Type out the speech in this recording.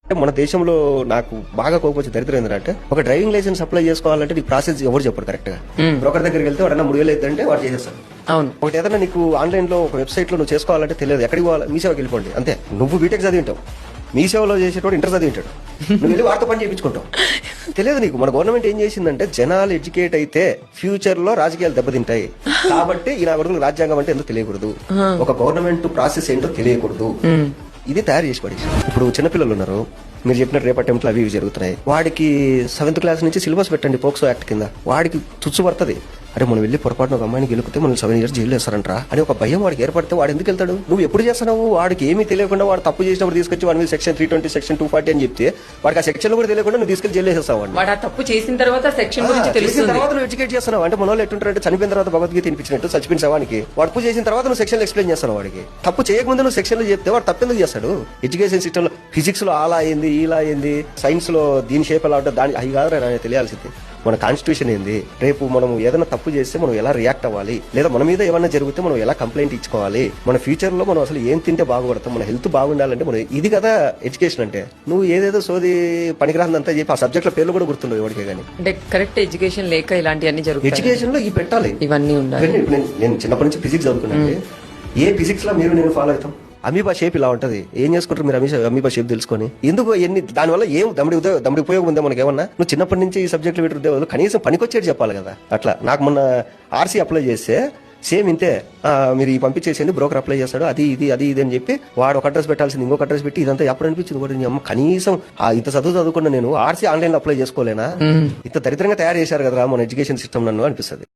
మన దేశంలో నాకు బాగా కోపం దరిద్రం ఏంటంటే ఒక డ్రైవింగ్ లైసెన్స్ అప్లై చేసుకోవాలంటే నీకు ప్రాసెస్ ఎవరు చెప్పారు కరెక్ట్ గా. బ్రోకర్ దగ్గరికి వెళ్తే వాడన్నా 3,000 అవుతుందంటే వాడు చేసేస్తాడు. అవును. ఒకటి ఏదైనా నీకు ఆన్లైన్ లో ఒక వెబ్సైట్ లో నువ్వు చేసుకోవాలంటే తెలియదు, ఎక్కడికి పోవాలి, మీ సేవకి వెళ్ళిపోండి అంతే. నువ్వు బీటెక్ చదివి ఉంటావు, మీ సేవలో చేసేటోడు ఇంటర్ చదివి ఉంటాడు, నువ్వు వెళ్ళి వారితో పని చేయించుకుంటావు. తెలియదు నీకు. మన గవర్నమెంట్ ఏం చేసిందంటే జనాలు ఎడ్యుకేట్ అయితే ఫ్యూచర్ లో రాజకీయాలు దెబ్బతింటాయి కాబట్టి ఈ నా కొడుకు రాజ్యాంగం అంటే ఎందుకు తెలియకూడదు, ఒక గవర్నమెంట్ ప్రాసెస్ ఏంటో తెలియకూడదు, ఇది తయారు చేసి పడేసి. ఇప్పుడు చిన్నపిల్లలు ఉన్నారు, మీరు చెప్పినట్టు రేపు అటెంప్ట్లు అవి జరుగుతున్నాయి, వాడికి 7th క్లాస్ నుంచి సిలబస్ పెట్టండి పోక్సో యాక్ట్ కింద, వాడికి తుచ్చు పడుతుంది. అరే మనం వెళ్ళి పొరపాటున ఒక అమ్మాయిని గెలిపితే మనం 7 years జైలు వేస్తారంటరా అని ఒక భయం వాడికి ఏర్పడితే వాడు ఎందుకు వెళ్తాడు? నువ్వు ఎప్పుడు చేస్తున్నావు? వాడికి ఏమీ తెలియకుండా వాడు తప్పు చేసినప్పుడు తీసుకొచ్చి వాడి మీద సెక్షన్ 320 సెక్షన్ 240 అని చెప్తే వాడికి ఆ సెక్షన్ కూడా తెలియకుండా నువ్వు తీసుకెళ్లి జైలు వేసేస్తావు. వాడు ఆ తప్పు చేసిన తర్వాత సెక్షన్ గురించి తెలిసిన తెలుస్తుంది. తర్వాత నువ్వు ఎడ్యుకేట్ చేస్తున్నావు. అంటే మన వాళ్ళు ఎట్టుంటారంటే చనిపోయిన తర్వాత భగవద్గీత తినిపించినట్టు చచ్చిపోయిన శవానికి వాడు తప్పు చేసిన తర్వాత నువ్వు సెక్షన్ ఎక్స్ప్లెయిన్ చేస్తావు. వాడికి తప్పు చేయకముందు నువ్వు సెక్షన్ లో చెప్తే వాడు తప్పెందుకు చేస్తాడు? ఎడ్యుకేషన్ సిస్టమ్ లో ఫిజిక్స్ లో అలా అయింది ఇలా అయింది, సైన్స్ లో దీని షేప్ ఎలా ఉంటుంది, దాని అవి కాదు తెలియాల్సింది. మన కాన్స్టిట్యూషన్ ఏంది, రేపు మనం ఏదైనా తప్పు చేస్తే మనం ఎలా రియాక్ట్ అవ్వాలి, లేదా మన మీద ఏమైనా జరిగితే మనం ఎలా కంప్లైంట్ ఇచ్చుకోవాలి, మన ఫ్యూచర్ లో మనం అసలు ఏం తింటే బాగుపడతాం, మన హెల్త్ బాగుండాలంటే మనం ఇది కదా ఎడ్యుకేషన్ అంటే. నువ్వు ఏదేదో సోది పనికిరాందంతా చెప్పి ఆ సబ్జెక్ట్ లో పేర్లు కూడా గుర్తుండవు ఎవరికే కానీ. అంటే కరెక్ట్ ఎడ్యుకేషన్ లేక ఇలాంటివన్నీ జరుగుతాయి. ఎడ్యుకేషన్ లో ఇవి పెట్టాలి, ఇవన్నీ ఉండాలి. నేను చిన్నప్పటి నుంచి ఫిజిక్స్ చదువుకున్నాను. ఏ ఫిజిక్స్ లో మీరు నేను ఫాలో అవుతాం? అమీబా షేప్ ఇలా ఉంటది, ఏం చేసుకుంటారు మీరు అమీబా షేప్ తెలుసుకొని? ఎందుకు ఎన్ని దానివల్ల ఏం దమ్ముడి ఉపయోగం ఉందా మనకి ఏమన్నా? నువ్వు చిన్నప్పటి నుంచి ఈ సబ్జెక్టులు పెట్టి ఉద్యోగాలు కనీసం పనికొచ్చేది చెప్పాలి కదా. అట్లా నాకు మొన్న ఆర్సీ అప్లై చేస్తే సేమ్ ఇంతే, మీరు ఈ పంపించేసేయండి, బ్రోకర్ అప్లై చేస్తాడు, అది ఇది అని చెప్పి వాడు ఒక అడ్రస్ పెట్టాల్సింది ఇంకొక అడ్రస్ పెట్టి ఇదంతా ఎప్పుడు అనిపించింది కూడా. అమ్మ కనీసం ఇంత చదువుకున్నా నేను ఆర్సీ ఆన్లైన్ లో అప్లై చేసుకోలేనా? ఇంత దరిద్రంగా తయారు చేశారు కదా మన ఎడ్యుకేషన్ సిస్టమ్ నన్ను అనిపిస్తుంది.